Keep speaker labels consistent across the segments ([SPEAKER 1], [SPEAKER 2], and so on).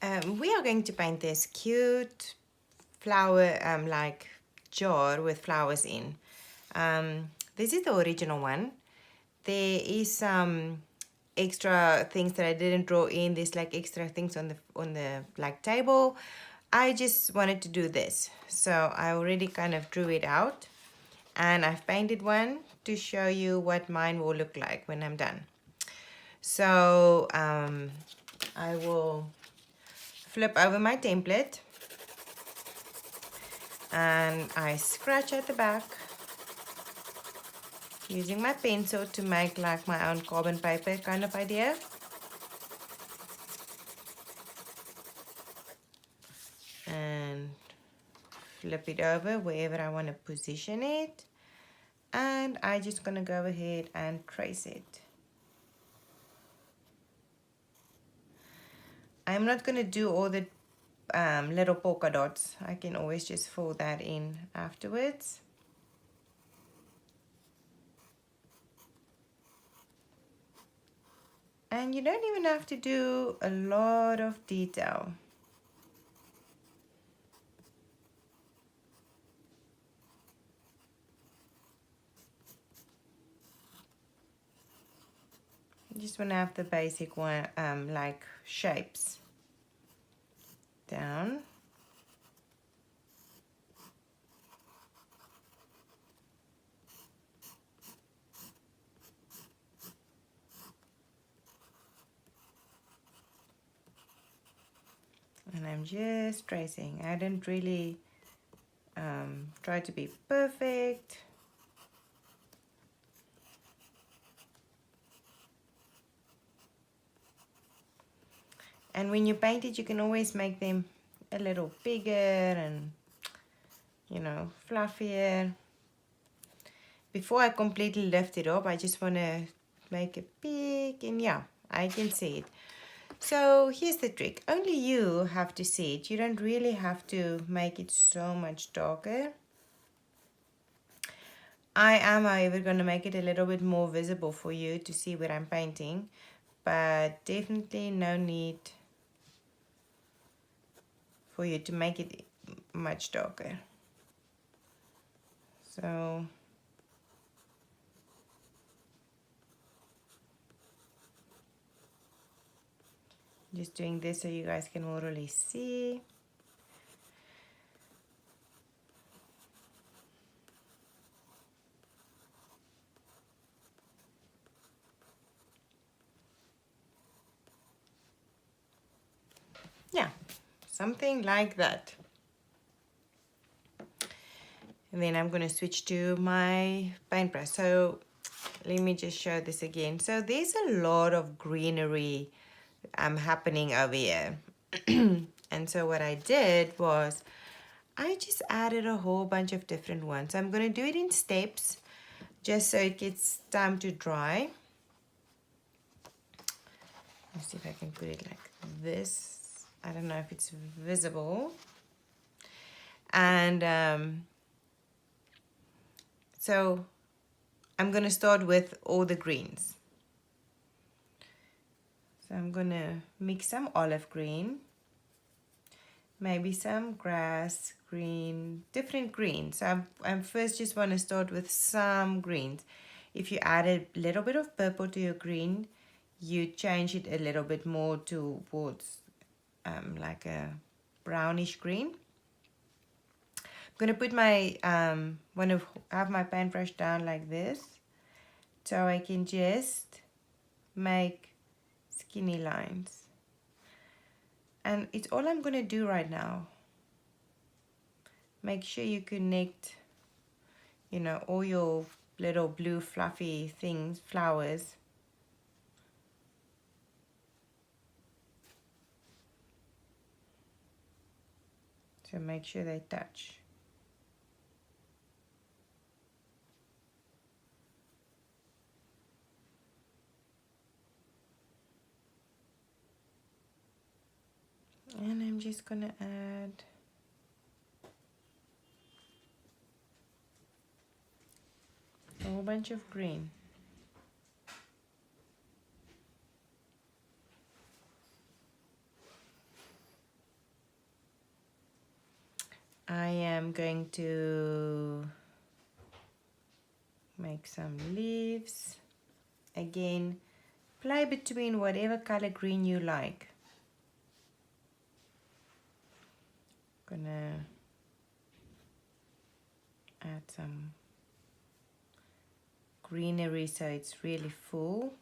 [SPEAKER 1] We are going to paint this cute flower like jar with flowers in. This is the original one. There is some extra things that I didn't draw in. There's like extra things on the like table. I just wanted to do this, so I already kind of drew it out, and I've painted one to show you what mine will look like when I'm done. So I will flip over my template and I scratch at the back using my pencil to make like my own carbon paper kind of idea. And flip it over wherever I want to position it. And I'm just going to go ahead and trace it. I'm not going to do all the little polka dots. I can always just fill that in afterwards. And you don't even have to do a lot of detail. You just want to have the basic one, like shapes down. And I'm just tracing. I didn't really try to be perfect. And when you paint it, you can always make them a little bigger and, you know, fluffier. Before I completely lift it up, I just want to make it big, and yeah, I can see it. So here's the trick. Only you have to see it. You don't really have to make it so much darker. I am, however, going to make it a little bit more visible for you to see what I'm painting, but definitely no need for you to make it much darker. So just doing this so you guys can more or less see. Yeah, something like that. And then I'm going to switch to my paintbrush. So let me just show this again. So there's a lot of greenery happening over here. And so what I did was I just added a whole bunch of different ones. I'm going to do it in steps just so it gets time to dry. Let's see if I can put it like this. I don't know if it's visible. And so I'm going to start with all the greens. So I'm going to mix some olive green, maybe some grass green, different greens. So I'm first just want to start with some greens. If you add a little bit of purple to your green, you change it a little bit more towards like a brownish green. I'm going to put my, want to have my paintbrush down like this so I can just make skinny lines. And it's all I'm going to do right now. Make sure you connect, you know, all your little blue fluffy things, flowers. So make sure they touch. And I'm just going to add a whole bunch of green. I am going to make some leaves. Again, play between whatever color green you like. Gonna add some greenery so it's really full.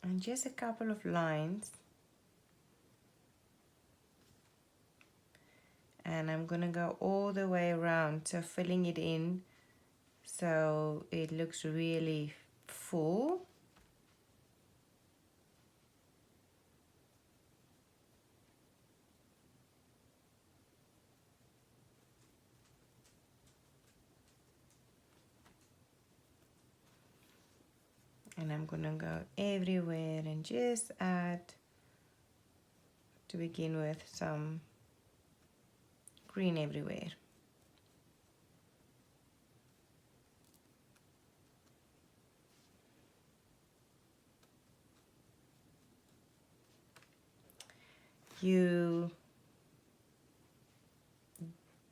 [SPEAKER 1] And just a couple of lines. And I'm gonna go all the way around, so filling it in so it looks really full. And I'm gonna go everywhere and just add, to begin with, some green everywhere. You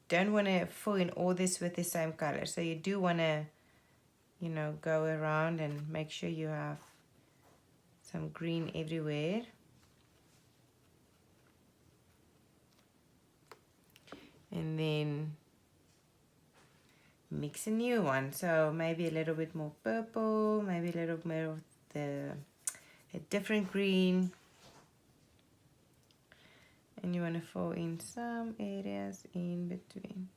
[SPEAKER 1] don't want to fill in all this with the same color, so you do want to, you know, go around and make sure you have some green everywhere. And then mix a new one, so maybe a little bit more purple, maybe a little more of a different green, and you want to fill in some areas in between.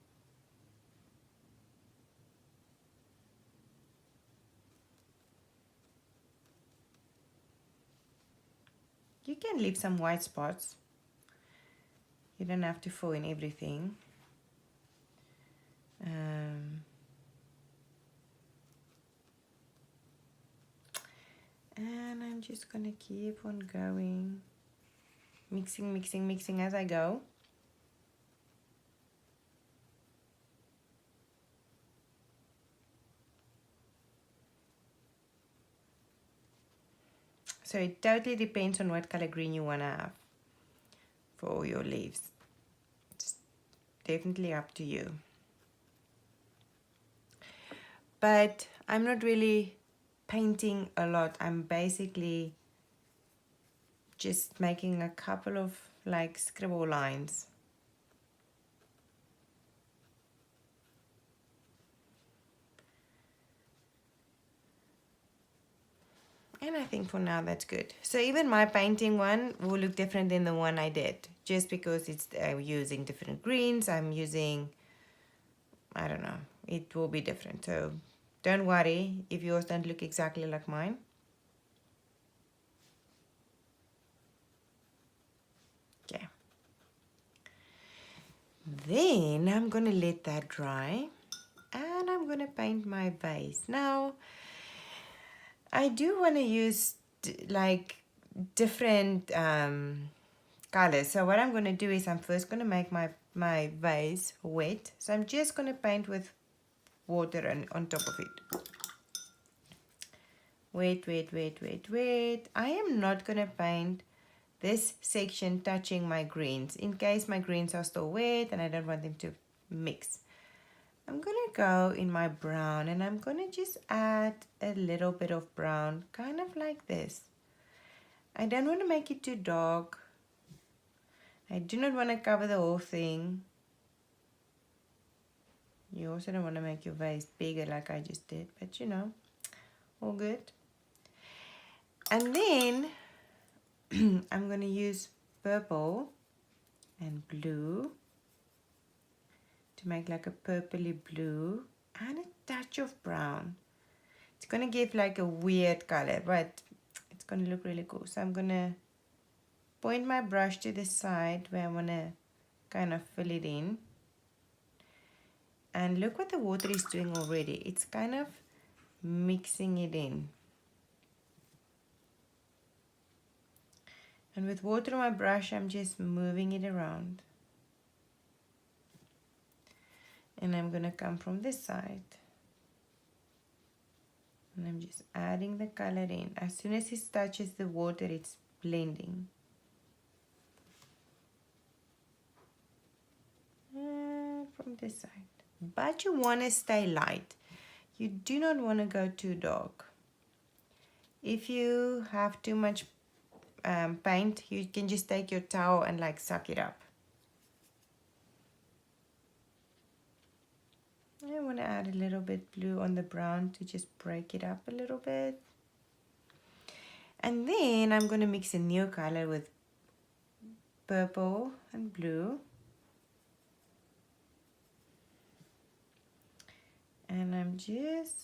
[SPEAKER 1] You can leave some white spots. You don't have to fill in everything. And I'm just gonna keep on going, mixing, mixing, mixing as I go. So it totally depends on what color green you want to have for all your leaves. It's definitely up to you. But I'm not really painting a lot. I'm basically just making a couple of like scribble lines. And I think for now that's good. So even my painting one will look different than the one I did, just because it's using different greens. I'm using, I don't know, it will be different. So don't worry if yours don't look exactly like mine. Okay. Then I'm gonna let that dry and I'm gonna paint my vase. Now, I do want to use like different colors. So what I'm going to do is I'm first going to make my vase wet. So I'm just going to paint with water on top of it. Wet, wet, wet, wet, wet. I am not going to paint this section touching my greens in case my greens are still wet and I don't want them to mix. I'm gonna go in my brown and I'm gonna just add a little bit of brown, kind of like this. I don't want to make it too dark. I do not want to cover the whole thing. You also don't want to make your vase bigger like I just did, but you know, all good. And then I'm gonna use purple and blue to make like a purpley blue and a touch of brown. It's gonna give like a weird color, but it's gonna look really cool. So I'm gonna point my brush to the side where I wanna kind of fill it in. And look what the water is doing already. It's kind of mixing it in. And with water on my brush, I'm just moving it around. And I'm gonna come from this side. And I'm just adding the color in. As soon as it touches the water, it's blending. From this side. But you want to stay light. You do not want to go too dark. If you have too much paint, you can just take your towel and like suck it up. I want to add a little bit blue on the brown to just break it up a little bit. And then I'm going to mix a new color with purple and blue. And I'm just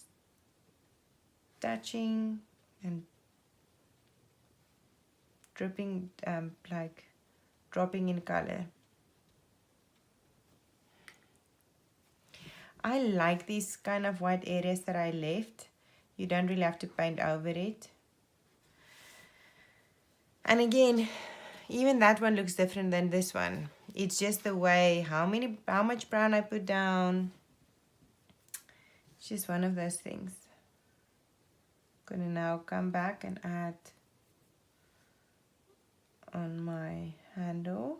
[SPEAKER 1] touching and dripping, like dropping in color. I like these kind of white areas that I left. You don't really have to paint over it. And again, even that one looks different than this one. It's just the way, how much brown I put down. It's just one of those things. I'm gonna now come back and add on my handle.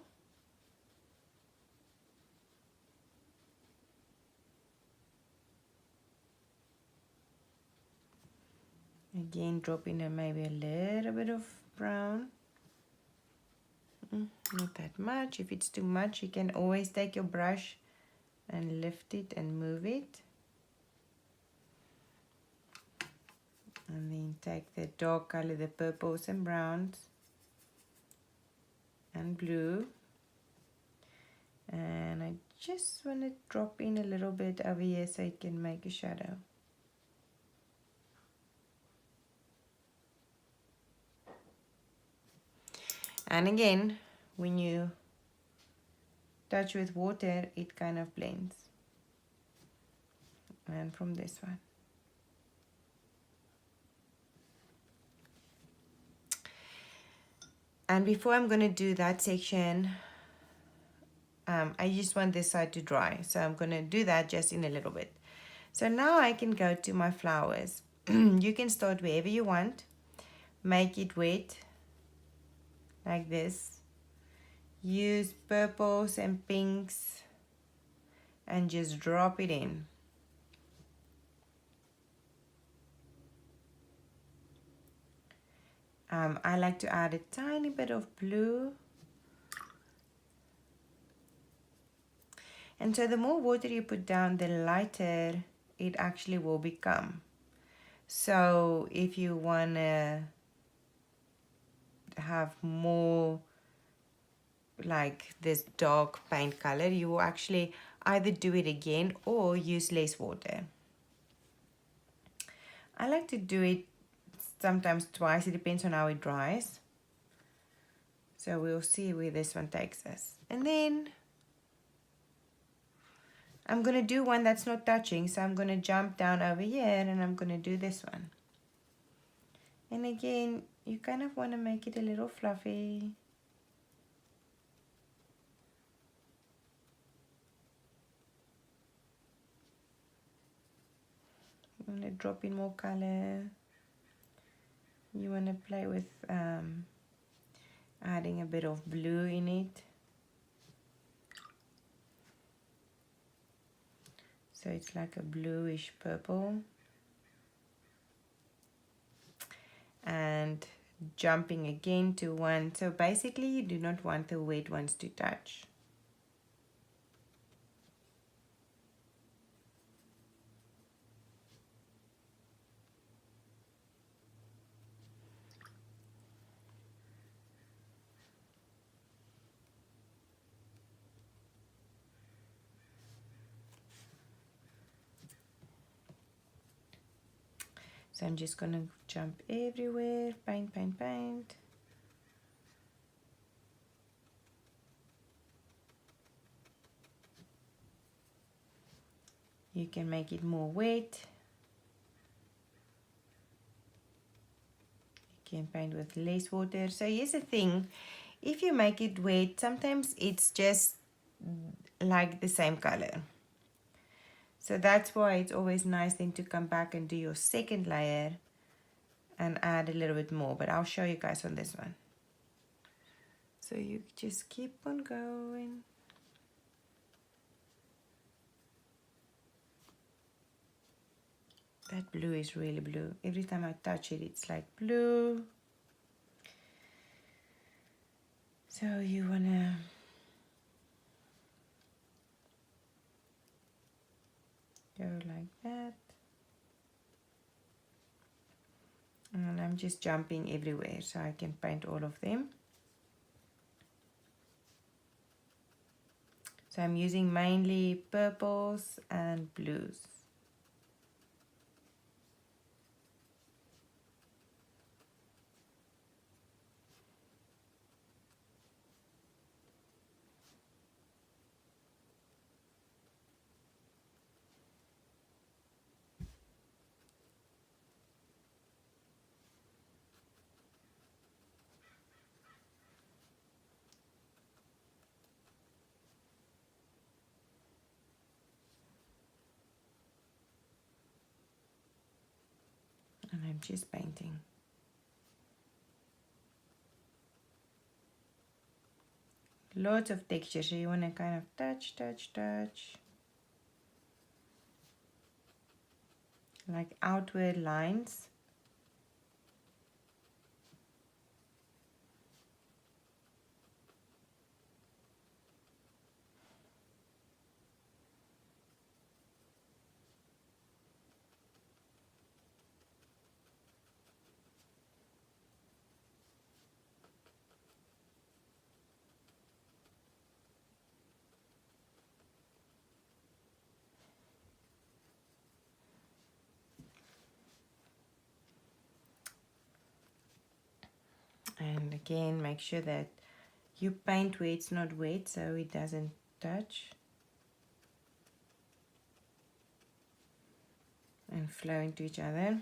[SPEAKER 1] Again, drop in maybe a little bit of brown. Not that much. If it's too much, you can always take your brush and lift it and move it. And then take the dark color, the purples and browns and blue. And I just want to drop in a little bit over here so it can make a shadow. And again, when you touch with water, it kind of blends. And from this one. And before I'm going to do that section, I just want this side to dry. So I'm going to do that just in a little bit. So now I can go to my flowers. You can start wherever you want. Make it wet. Like this. Use purples and pinks and just drop it in. I like to add a tiny bit of blue. And so the more water you put down, the lighter it actually will become. So if you want to have more like this dark paint color, you will actually either do it again or use less water. I like to do it sometimes twice. It depends on how it dries. So we'll see where this one takes us. And then I'm going to do one that's not touching. So I'm going to jump down over here and I'm going to do this one. And again, you kind of want to make it a little fluffy. You want to drop in more color. You want to play with adding a bit of blue in it. So it's like a bluish purple. And jumping again to one. So basically you do not want the wet ones to touch. So I'm just going to jump everywhere, paint, paint, paint. You can make it more wet. You can paint with less water. So here's the thing, if you make it wet, sometimes it's just like the same color. So that's why it's always nice then to come back and do your second layer and add a little bit more, but I'll show you guys on this one. So you just keep on going. That blue is really blue. Every time I touch it, it's like blue. So you wanna go like that. And I'm just jumping everywhere so I can paint all of them. So I'm using mainly purples and blues. And I'm just painting. Lots of texture, so you want to kind of touch, touch, touch. Like outward lines. And again, make sure that you paint where it's not wet so it doesn't touch and flow into each other.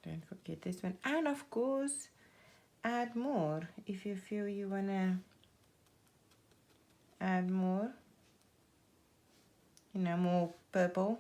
[SPEAKER 1] Don't forget this one. And of course, add more if you feel you want to add more, you know, more purple.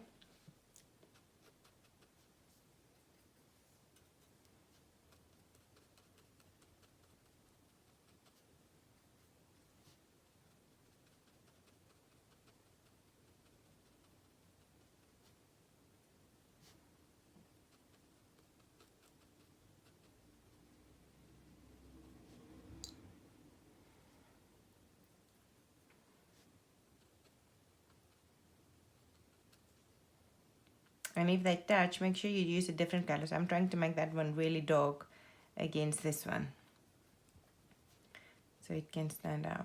[SPEAKER 1] And if they touch, make sure you use a different color. So I'm trying to make that one really dark against this one, so it can stand out.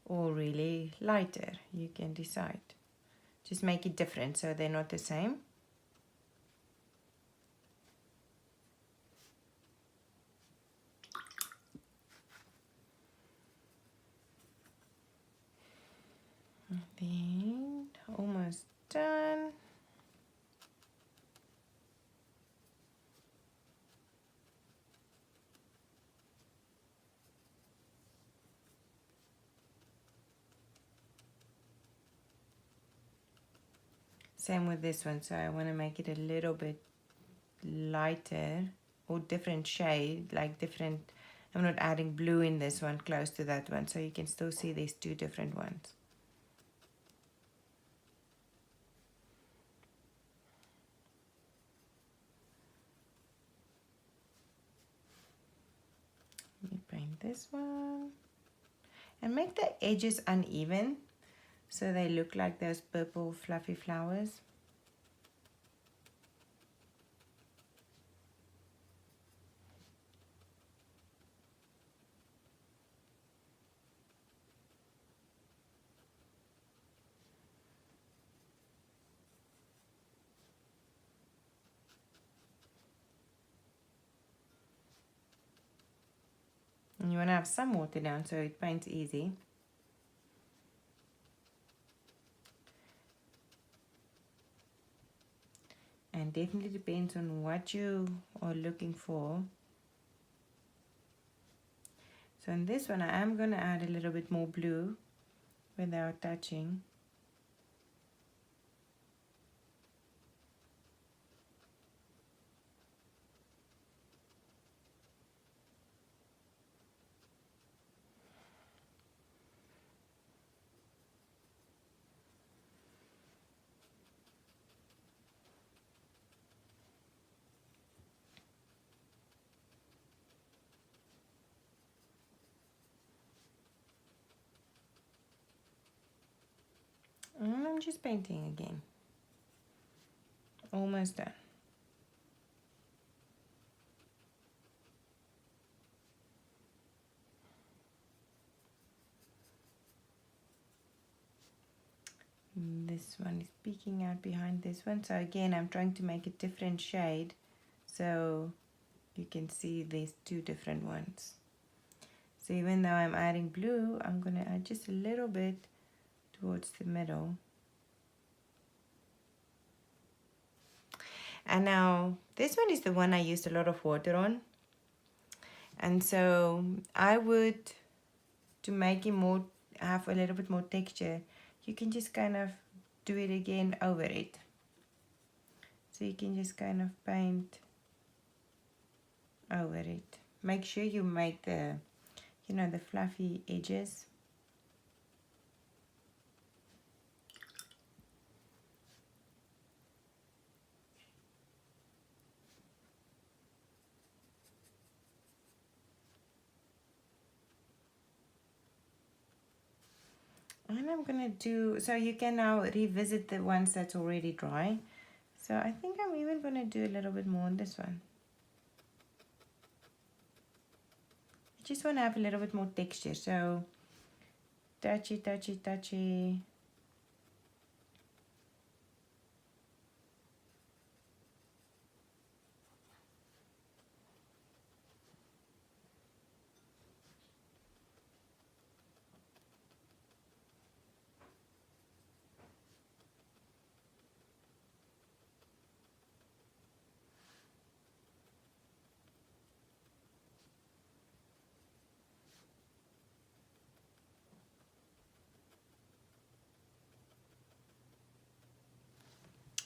[SPEAKER 1] Or really lighter, you can decide. Just make it different so they're not the same. Then almost done. Same with this one, so I want to make it a little bit lighter or different shade, like different. I'm not adding blue in this one close to that one, so you can still see there's two different ones. Let me paint this one and make the edges uneven so they look like those purple fluffy flowers. And you want to have some water down so it paints easy. And definitely depends on what you are looking for. So in this one, I am going to add a little bit more blue without touching. And I'm just painting again. Almost done. This one is peeking out behind this one. So again, I'm trying to make a different shade so you can see these two different ones. So even though I'm adding blue, I'm going to add just a little bit towards the middle. And now this one is the one I used a lot of water on. And so I would, to make it more, have a little bit more texture, you can just kind of do it again over it. So you can just kind of paint over it. Make sure you make the, you know, the fluffy edges. And I'm gonna do, so you can now revisit the ones that's already dry. So I think I'm even gonna do a little bit more on this one. I just wanna have a little bit more texture, so touchy, touchy, touchy.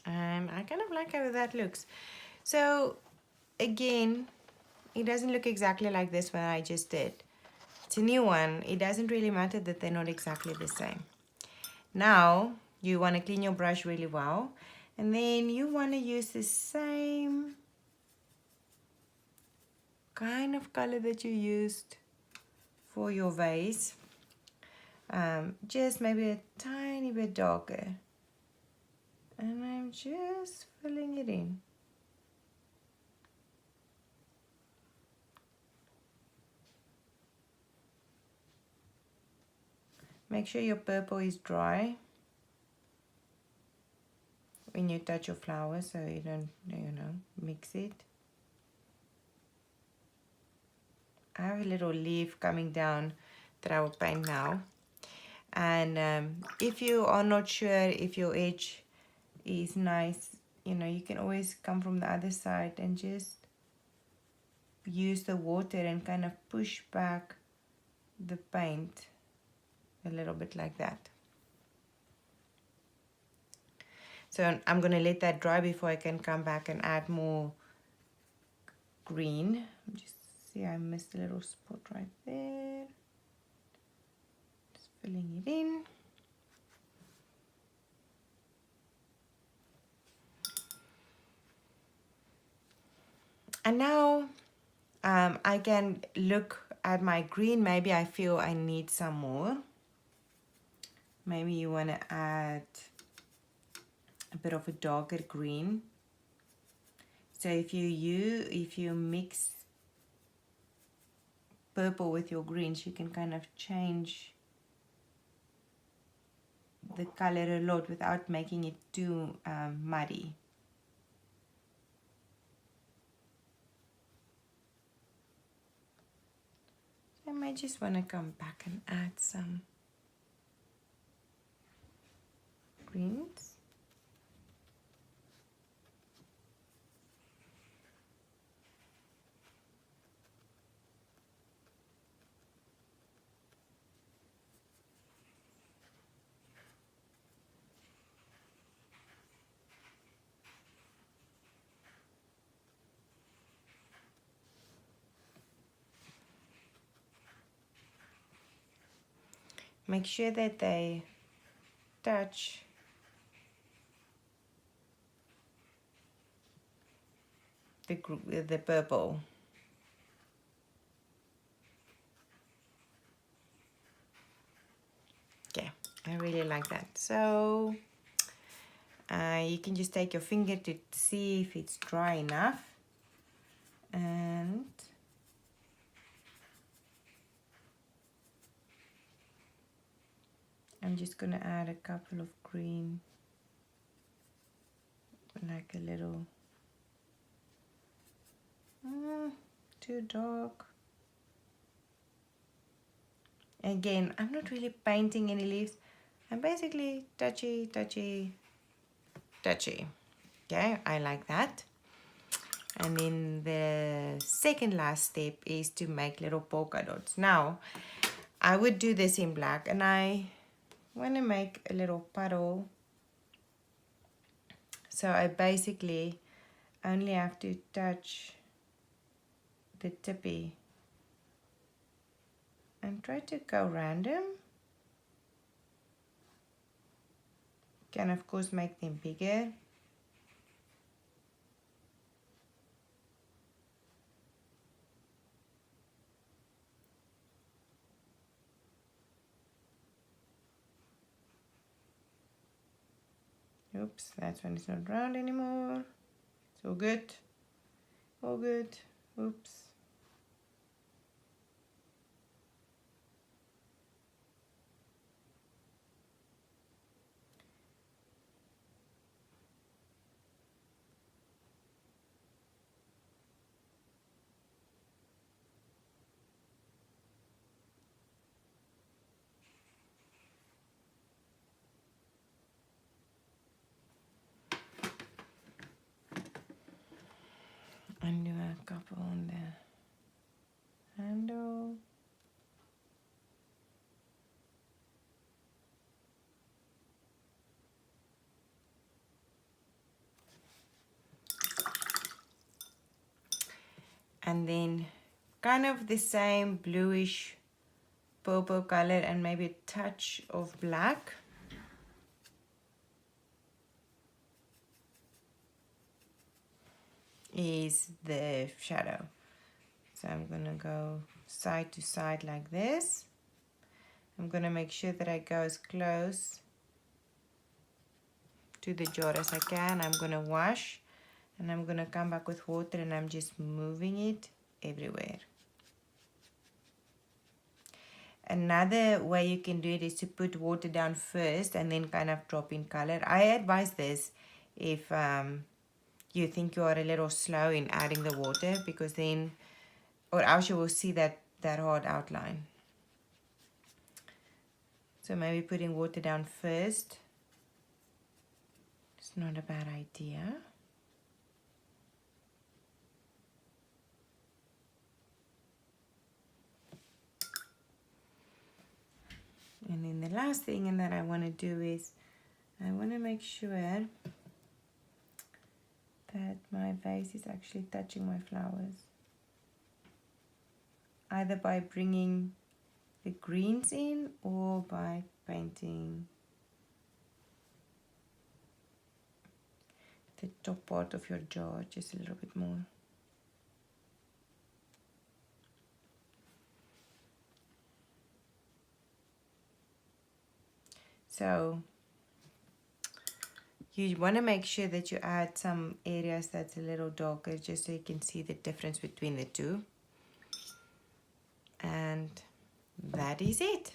[SPEAKER 1] And I kind of like how that looks. So again, it doesn't look exactly like this one I just did. It's a new one. It doesn't really matter that they're not exactly the same. Now you want to clean your brush really well, and then you want to use the same kind of color that you used for your vase, just maybe a tiny bit darker. And I'm just filling it in. Make sure your purple is dry when you touch your flower, so you don't, you know, mix it. I have a little leaf coming down that I will paint now. And if you are not sure if your edge is nice, you know, you can always come from the other side and just use the water and kind of push back the paint a little bit like that. So I'm going to let that dry before I can come back and add more green. Just see, I missed a little spot right there. Just filling it in. And now I can look at my green. Maybe I feel I need some more. Maybe you want to add a bit of a darker green. So if you mix purple with your greens, you can kind of change the color a lot without making it too muddy. may just want to come back and add some greens. Make sure that they touch the purple. Okay, I really like that. So you can just take your finger to see if it's dry enough, and I'm just gonna add a couple of green, like a little too dark. Again, I'm not really painting any leaves. I'm basically touchy. Okay, I like that. And then the second last step is to make little polka dots. Now, I would do this in black, and I want to make a little puddle. So I basically only have to touch the tippy and try to go random. Can of course make them bigger. Oops, that one is not round anymore. It's all good. All good. Oops. And do a couple on the handle. And then kind of the same bluish purple color and maybe a touch of black. Is the shadow. So I'm gonna go side to side like this. I'm gonna make sure that I go as close to the jar as I can. I'm gonna wash, and I'm gonna come back with water, and I'm just moving it everywhere. Another way you can do it is to put water down first and then kind of drop in color. I advise this if you think you are a little slow in adding the water, because then, or else you will see that hard outline. So maybe putting water down first, it's not a bad idea. And then the last thing that I want to do is I want to make sure that my vase is actually touching my flowers, either by bringing the greens in or by painting the top part of your jar just a little bit more. So you want to make sure that you add some areas that's a little darker, just so you can see the difference between the two. And that is it.